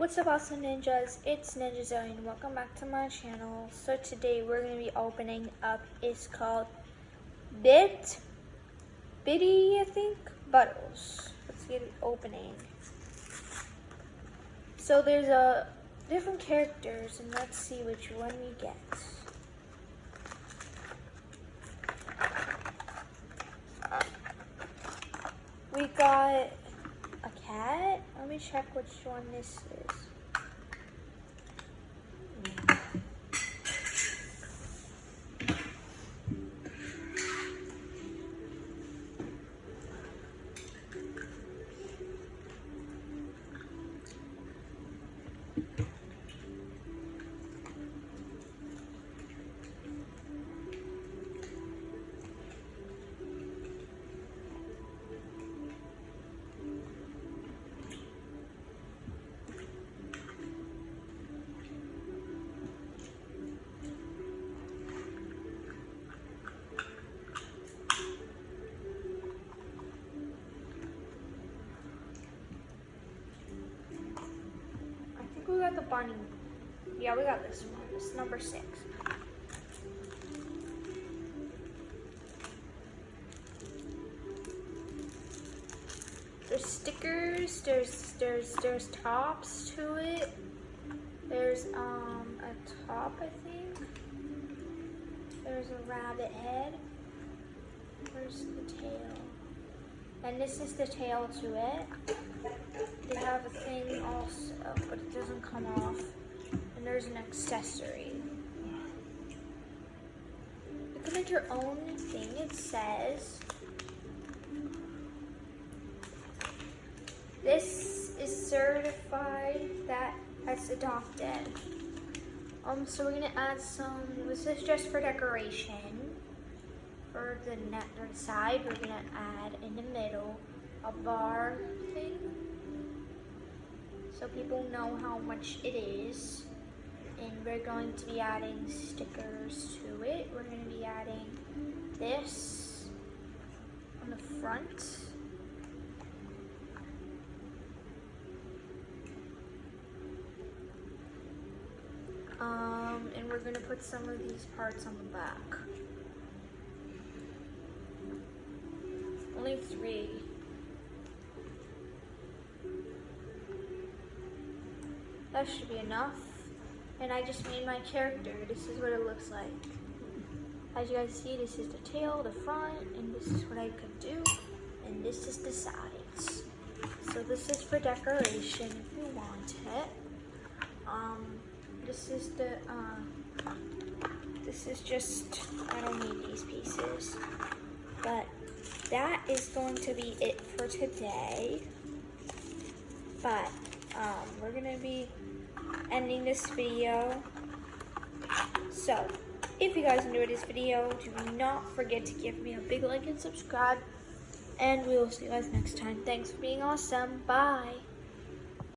What's up, awesome ninjas? It's Ninja Zoey and welcome back to my channel. So today we're going to be opening up, it's called biti, I think, bottles. Let's get it opening. So there's different characters and let's see which one we get. We got a cat. Let me check which one this is. We got the bunny. Yeah, we got this one. This is number 6. There's stickers. There's tops to it. There's a top, I think. There's a rabbit head. There's the tail. And this is the tail to it. They have a thing also, but it doesn't come off. And there's an accessory. You can make your own thing, it says. This is certified that it's adopted. So we're gonna add some, this is just for decoration. For the side, we're gonna add in the middle a bar thing, so people know how much it is. And we're going to be adding stickers to it. We're going to be adding this on the front. And we're going to put some of these parts on the back. Only 3. That should be enough. And I just made my character. This is what it looks like. As you guys see, this is the tail, the front, and this is what I could do. And this is the sides. So this is for decoration if you want it. This is just, I don't need these pieces. But that is going to be it for today. But we're gonna be ending this video. So if you guys enjoyed this video, do not forget to give me a big like and subscribe, and we will see you guys next time. Thanks for being awesome. Bye.